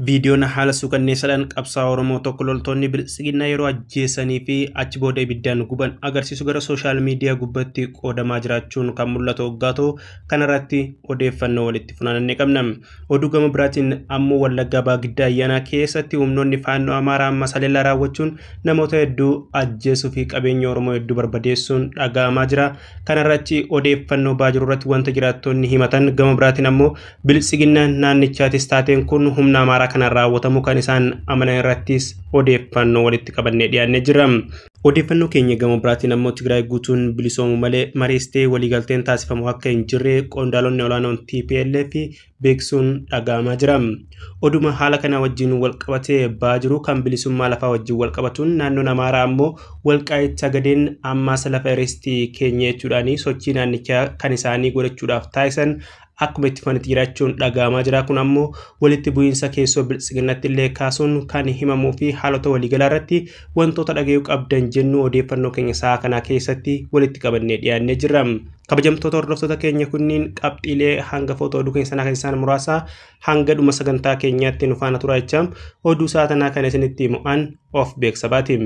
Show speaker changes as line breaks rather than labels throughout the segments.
Viidiyoon haala suukanneessaadhaan qabsaa'aa Oromoo tokko loltoonni Bilisiginnaa yeroo ajjeesanii fi achi booda ibiddaan guban agarsiisu gara sooshaal miidiyaa gubbaatti qoodamaa jiraachuun kan mul'atu waggaa ta'u kanarratti odeeffannoo walitti funaanannee qabna. Oduu gama biraatiin ammoo Wallaggaa Baagiddaa ayyaanaa keessatti humnoonni faannoo Amaaraa amma saleellaa raawwachuun namoota hedduu ajjeesuu fi qabeenya Oromoo hedduu barbadeessuun dhaga'amaa jira. Kanarratti odeeffannoo baajiruu irratti wanta jiraattonni himatan gama biraatiin ammoo Bilisiginnaan naannichaatis taateen kun humna Amaaraa kana raawwatamu kan isaan amanan irrattis odeeffannoo walitti qabannee dhiyaannee jira. Odeeffannoo keenya gama biraatiin ammoo Tigraay guutuun bilisoomuu malee mariistee waliigalteen taasifamu akka hin jirre qondaalonni olaanoon TPLF beeksuun dhaga'amaa jira. Oduma haala kana wajjin walqabatee baajiru kan bilisummaa lafaa wajjin walqabatuun naannoon Amaaraa ammoo Walqaayitti Sagadeen ammaas lafa iristii keenya jechuudhaan sochii naannichaa kan isaanii godhachuudhaaf taasisan akkuma itti fanitti jiraachuun dhaga'amaa jira. Kun ammoo walitti bu'iinsa keessoo Bilisiginnaatti illee kaasuun kan himamuu fi haalota waliigalaa irratti wantoota dhaga'uu qabdan jennu odeeffannoo keenya sa'a kanaa keessatti walitti qabannee dhiyaannee jirra. Kabajamtoota hordoftoota keenya kunniin qabxiilee hanga footoo oduu keenya sanaa keessaan muraasa hanga dhuma sagantaa keenyaatti nu faana turaa jecha oduu sa'a tanaa kan isinitti himu'an of beeksabaati.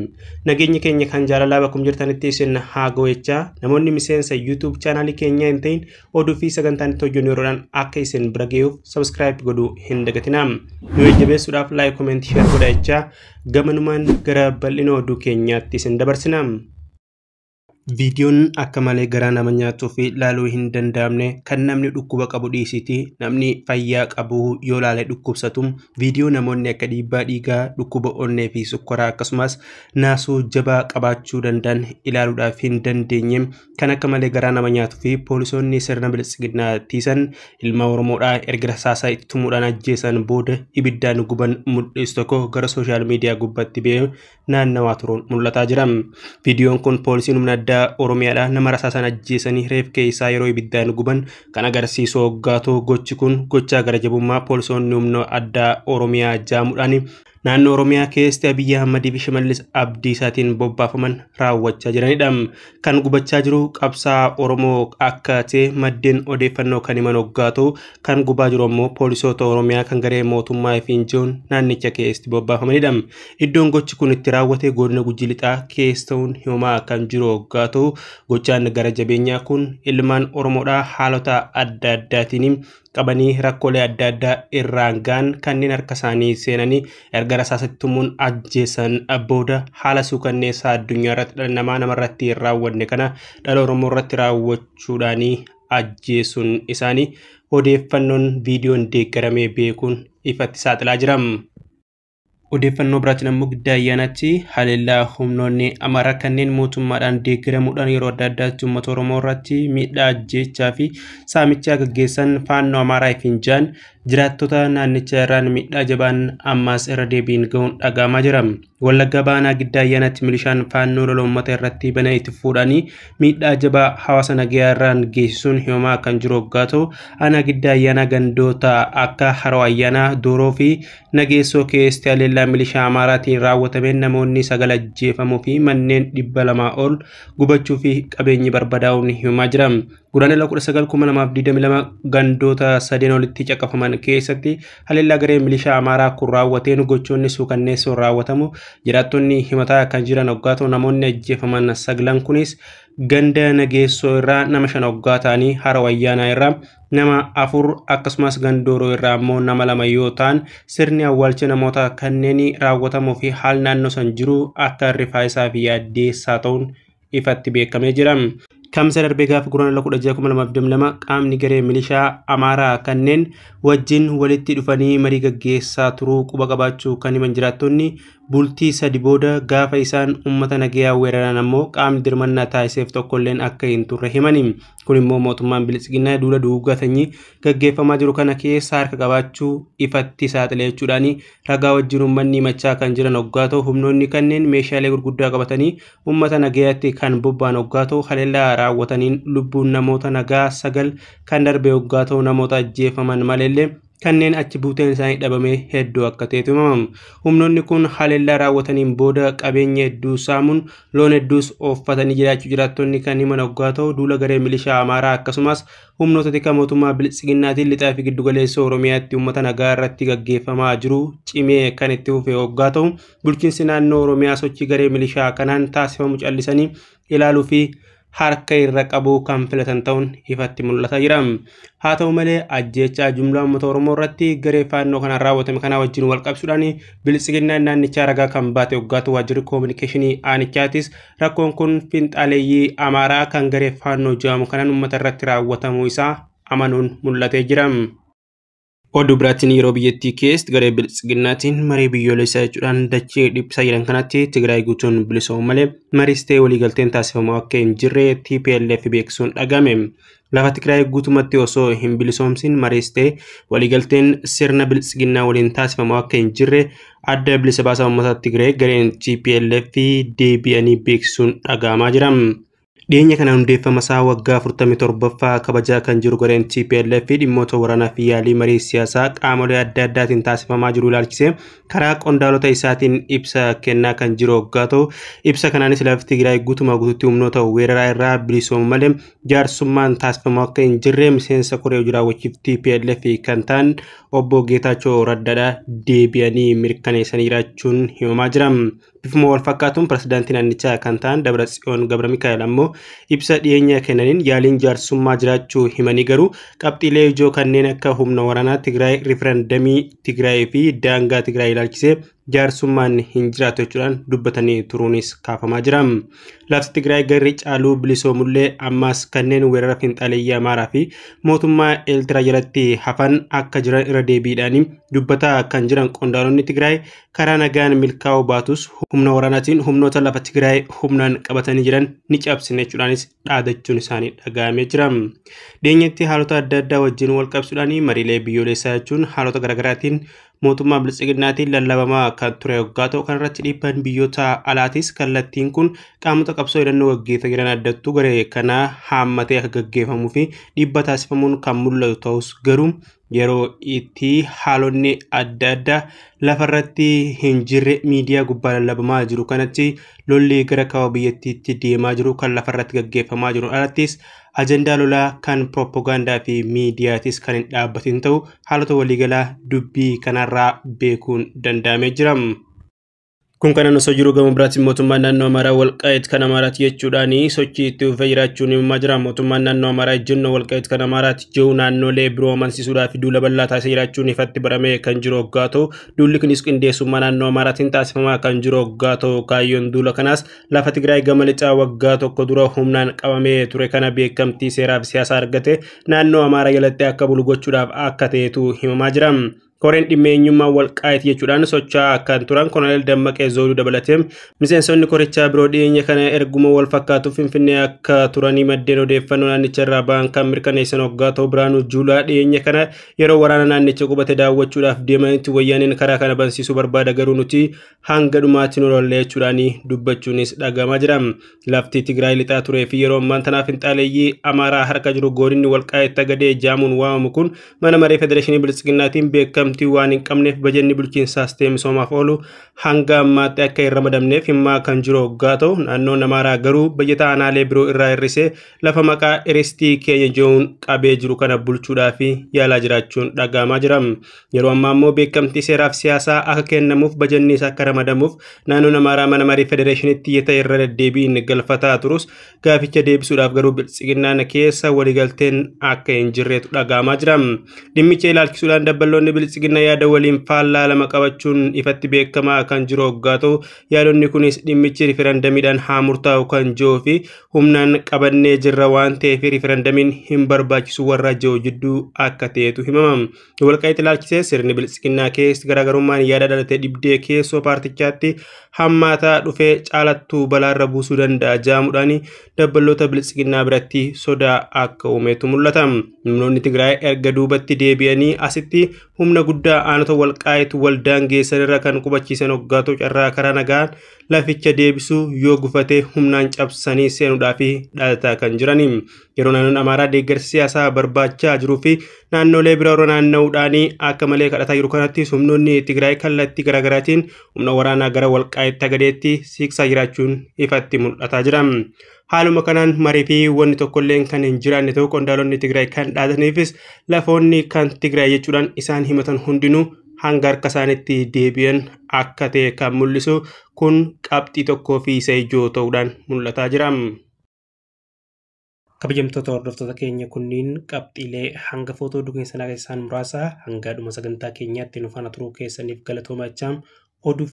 Nageenya keenya kan jaalalaa bakkum jirtanitti isin haa ga'u jecha namoonni miseensa YouTube chaanaalii keenya hin ta'in oduu fi sagantaan itti hojjennu yeroodhaan akka isin bira ga'uuf subscribe godhuu hin dagatinaa. Nu jajjabeessuudhaaf like, comment, share godhaa jecha gamanumaan gara bal'ina oduu keenyaatti isin dabarsina. Viidiyoon akka malee garaa nama nyaatuu fi ilaaluu hin danda'amne kan namni dhukkuba qabu dhiisiti namni fayyaa qabu yoo ilaalee dhukkubsatu viidiyoo namoonni akka dhiibbaa dhiigaa dhukkuba onnee fi sukkaraa akkasumas naasuu jabaa qabaachuu danda'an ilaaluudhaaf hin dandeenye kan akka malee garaa nama nyaatuu fi poolisoonni sirna Bilisiginnaa tiisan ilma Oromoodhaa erga rasaasaa itti tumuudhaan ajjeesan booda ibiddaan guban mul'isu tokko gara sooshaal miidiyaa gubbaatti ba'ee naannawaa turuun mul'ataa jira. Viidiyoon kun poolisiin humna addaa Oromiyaadha nama rasaasan ajjeesanii reef keessaa yeroo ibiddaan guban kan agarsiisu waggaa ta'u gochi kun gochaa gara jabummaa poolisoonni humna addaa Oromiyaa jaamuudhaan naannoo Oromiyaa keessatti Abiyyi Ahmad fi Shimallis Abdiisaatiin bobbaafaman raawwachaa jiranidha. Kan gubachaa jiru qabsaa'aa Oromoo akka ta'e maddeen odeeffannoo kan himan waggaa ta'u kan gubaa jiru ammoo poolisoota Oromiyaa kan garee mootummaa fi injiin naannicha keessatti bobbaafamanidha. Iddoon gochi kun itti raawwate godina Gujii Lixaa keessa ta'uun himamaa kan jiru waggaa ta'u gochaan gara jabeenyaa kun ilmaan Oromoodhaa haalota adda addaatiin qabanii rakkoolee adda addaa irraan gaan kanneen harka isaanii seenanii erga rasaasatti tumuun ajjeesan booda haala suukanneessaa addunyaa irratti dhala namaa namarratti raawwanne kana dhala Oromoo irratti raawwachuudhaan ajjeesuun isaanii odeeffannoon viidiyoon deeggaramee beekuun ifatti saaxilaa jira. Odeeffannoo biraatiin ammoo giddaa ayyaanaatti haleellaa humnoonni Amaaraa kanneen mootummaadhaan deeggaramuudhaan yeroo adda addaatti uummata Oromoo irratti miidhaa ajjeechaa fi saamichaa gaggeessan faannoo Amaaraa fi Injaan jiraattota naannichaa irraan miidhaa jabaan ammaas irra deebiin ga'uun dhaga'amaa jira. Wallaggaa Baanaa giddaa ayyaanaatti milishaan faannoo lola uummata irratti bana itti fuudhanii miidhaa jabaa hawaasa nagayaa irraan geessisuun himamaa kan jiru waggaa ta'u aanaa giddaa ayyaanaa gandoota akka Haroo Ayyaanaa, Dooroo fi Nageessoo keessatti haleellaa milishaa Amaaraatiin raawwatameen namoonni 9 ajjeefamuu fi manneen 200 ol gubachuu fi qabeenyi barbadaa'uun himamaa jira. Guraandhala 19/2022 gandoota 3 olitti caqafaman keessatti haleellaa garee milishaa Amaaraa kun raawwateen gochoonni suukanneessoon raawwatamu jiraattonni himataa kan jiran waggaa ta'u namoonni ajjeefaman 9 kunis ganda Nageessoo irraa nama 5 waggaa ta'anii Haroo Ayyaanaa irraa nama 4 akkasumas Gandooroo irraa ammoo nama 2 yoo ta'an sirni awwaalcha namoota kanneen raawwatamuu fi haal naannoo san jiru akka rifaasaa fi yaaddeessaa ta'uun ifatti beekamee jira. Kamsa darbee gaafa guraandhala 16/2022 qaamni garee milishaa Amaaraa kanneen wajjin walitti dhufanii marii gaggeessaa turuu quba qabaachuu kan himan jiraattonni bultii 3 booda gaafa isaan uummata nagayaa weeraran ammoo qaamni dirmannaa taasiseef tokkolleen akka hin turre himani. Kun immoo mootummaan Bilisiginnaa duula duugatanii gaggeeffamaa jiru kana keessa harka qabaachuu ifatti saaxilee jechuudhaan ragaa wajjin uummanni himachaa kan jiran waggaa ta'u humnoonni kanneen meeshaalee gurguddaa qabatanii uummata nagayaatti kan bobba'an waggaa ta'u haleellaa raawwataniin lubbuun namoota nagaa 9 kan darbe waggaa ta'u namoota ajjeefaman maleellee kanneen achi buuteen isaanii dhabame hedduu akka ta'etu himama. Humnoonni kun haleellaa raawwataniin booda qabeenya hedduu saamuun loon hedduus ooffatanii jiraachuu jiraattonni kan himan hoggaa ta'u duula garee milishaa Amaaraa akkasumas humnoota tika mootummaa Biltsiginnaatiin lixaa fi giddugaleessa Oromiyaatti uummata nagaa irratti gaggeeffamaa jiru cimee kan itti fufee hoggaa ta'u bulchiinsi naannoo Oromiyaa sochii garee milishaa kanaan taasifamu callisanii ilaaluu fi harka irra qabu kan filatan ta'uun ifatti mul'ataa jira. Haa ta'u malee ajjeechaa jumlaa uummata Oromoo irratti garee faannoo kanaan raawwatame kana wajjin wal qabsuudhaan Biltsiginnaan naannichaa ragaa kan baate hoggaa ta'u waajjirri koominikeeshinii aanichaatis rakkoon kun finxaaleeyyii Amaaraa kan garee faannoo jedhamu kanaan uummata irratti raawwatamuu isaa amanuun mul'atee jira. Oduu biraatiin yeroo biyyattii keessatti garee Biltsiginnaatiin marii biyyoolessaa jechuudhaan dachee dhiphisaa jiran kanatti Tigraay guutuun bilisoomuu malee mariis ta'ee waliigalteen taasifamu akka hin jirre TPLF beeksisuun dhagame. Lafa Tigraay guutumatti osoo hin bilisoomsin mariis ta'ee waliigalteen sirna Biltsiginnaa waliin taasifamu akka hin jirre adda bilisa baasaa uummata Tigraay gareen TPLF deebi'anii beeksisuun dhagahamaa jira. Dhiyeenya kana hundeeffama isaa waggaa 47ffaa kabajaa kan jiru gareen TPLF dhimmoota waraanaa fi yaalii marii siyaasaa qaamolee adda addaatiin taasifamaa jiru ilaalchisee karaa qondaalota isaatiin ibsa kennaa kan jiru hoggaa ta'u ibsa kanaanis lafti Tigraay guutumaa guutuutti humnoota weeraraa irraa bilisoomu malee jaarsummaan taasifamu akka hin jirre miseensa koree hojii raawwachiiftuu TPLF kan ta'an obbo Geetaachoo Raddaadhaa deebi'anii mirkaneessanii jiraachuun himamaa jira. Bifuma wal fakkaatuun pirezidaantii naannichaa kan ta'an Dabratsiyoon Gabramikaa'el ammoo ibsa dhiyeenya kennaniin yaaliin jaarsummaa jiraachuu himanii garuu qabxiilee ijoo kanneen akka humna waraanaa Tigraay riferendamii Tigraay fi daangaa Tigraay ilaalchisee jaarsummaan hin jiraatu jechuudhaan dubbatanii turuunis kaafamaa jira. Lafti Tigraay garri caaluu bilisoomullee ammas kanneen weerara finxaaleeyyii Amaaraa fi mootummaa Eertiraa jalatti hafan akka jiran irra deebiidhaan dubbataa kan jiran qondaalonni Tigraay karaa nagaan milkaa'uu baatus humna waraanaatiin humnoota lafa Tigraay humnaan qabatanii jiran ni cabsine jechuudhaanis dhaadachuun isaanii dhaga'amee jira. Dhiyeenyatti haalota adda addaa wajjin wal qabsuudhaan mariilee biyyoolessaa jechuun haalota garaagaraatiin mootummaa Biltsiginnaatiin lallabamaa kan ture hoggaa ta'u kanarratti dhiibbaan biyyoota alaatis kallattiin kun qaamota qabsoo hidhannoo gaggeessaa jiran addattuu garee kana haammatee akka gaggeeffamuu fi dhiibba taasifamuun kan mul'atu ta'us garuu yeroo itti haalonni adda addaa lafarratti hin jirre miidiyaa gubbaa lallabamaa jiru kanatti lolli gara kaaba biyyattiitti deemaa jiru kan lafarratti gaggeeffamaa jiru alattis ajandaa lolaa kan propagaandaa fi miidiyaatis kan hin dhaabbatin ta'u haalota waliigalaa dubbii kanarraa beekuun danda'amee jira. Kun kanan osoo jiru gama biraatiin mootummaan naannoo Amaaraa Walqaayit kan Amaaraati jechuudhaan sochii itti fufee jiraachuun himamaa jira. Mootummaan naannoo Amaaraa ejjennoo Walqaayit kan Amaaraati jiru naannolee biroo amansiisuudhaaf duula bal'aa taasisee jiraachuun ifatti baramee kan jiru hoggaa ta'u duulli kunis qindeessummaa naannoo Amaaraatiin taasifamaa kan jiru hoggaa ta'u kaayyoon duula kanaas lafa Tigraay gama lixaa waggaa tokko dura humnaan qabamee ture kana beekamtii seeraa fi siyaasaa argate naannoo Amaaraa jalatti akka bulu gochuudhaaf akka ta'etu himamaa jira. Koreen dhimma eenyummaa Walqaayit jechuudhaan socho'aa kan turan Koloneel Dammaqee Zooduu dabalatee miseensonni korichaa biroo dhiyeenya kana erguma wal fakkaatu Finfinnee akka turanii maddeen odeeffannoo naannicha irraa ba'an kan mirkaneessan hoggaa ta'u Biraanuu Juulaa dhiyeenya kana yeroo waraana naannicha qubate daawwachuudhaaf deemanitti wayyaaniin karaa kana bansiisuu barbaada garuu nuti hanga dhumaatti nu lolle jechuudhaan dubbachuunis dhagahamaa jira. Lafti Tigraay lixaa turee fi yeroo ammaan tanaaf finxaaleeyyii Amaaraa harka jiru godinni Walqaayit Tagadee jaamuun waamamu kun mana maree federeeshinii Biltsiginnaatiin beekamu waan hin qabneef bajanni bulchiinsaas ta'ee misoomaaf oolu hanga ammaatti akka hin ramadamneef himaa kan jiru hoggaa ta'u naannoon Amaaraa garuu bajata aanaalee biroo irraa hir'isee lafa maqaa iristii keenya jedhuun qabee jiru kana bulchuudhaaf yaalaa jiraachuun dhagahamaa jira. Yeroo ammaa immoo beekamtii seeraaf siyaasaa akka kennamuuf bajannis akka ramadamuuf naannoon Amaaraa mana marii federeeshiniitti iyyata irra deddeebiin galfataa turus gaaficha deebisuudhaaf garuu Biltsiginnaan keessa waliigalteen akka hin jirreetu dhagahamaa jira. Dhimmicha ilaalchisuudhaan dabballoonni Biltsiginnaa yaada waliin faallaa lama qabachuun ifatti beekamaa kan jiru hoggaa ta'u yaadonni kunis dhimmichi riferendamiidhaan haa murtaa'u kan jiru fi humnaan qabannee jirra waan ta'eef riferendamiin hin barbaachisu warra jiru jidduu akka ta'etu himama. Walqaayit ilaalchisee sirni Biltsiginnaa keessatti garaagarummaan yaada dhalatee dhibdee keessoo paartichaatti hammaataa dhufee caalattuu balaarra buusuu danda'a jedhamuudhaan dabballoota Biltsiginnaa biratti sodaa akka uumetu mul'ata. Humnoonni Tigraay erga duubatti deebi'anii asitti humna guddaa aanota Walqaayit waldaan geessan irra kan qubachiisan hoggaa ta'u carraa karaa nagaan laficha deebisuu yoo gufate humnaan cabsanii seenuudhaaf dhalataa kan jirani. yeroo naannoon Amaaraa deeggarsa siyaasaa barbaachaa jiruu fi naannolee biroo naanna'uudhaanii akka malee kadhataa jiru kanatti humnoonni Tigraay kallattii garaagaraatiin humna waraanaa gara Walqaayitti Tagadeetti siqsaa jiraachuun ifatti mul'ataa jira. Haaluma kanaan marii fi wanni tokkolleen kan hin jiraanne ta'uu qondaalonni Tigraay kan dhaataniifis lafoonni kan Tigraay jechuudhaan isaan himatan hundinuu hanga harka isaaniitti deebi'an akka ta'e kan mul'isu kun qabxii tokkoo fi isa ijoo ta'uudhaan mul'ataa jira. Kabajamtoota hordoftoota keenya kunniin qabxiilee hanga footoo dhugeessanaa keessaan muraasa hanga dhuma sagantaa keenyaatti nu faana turuu keessaniif galatoomaa. Oduu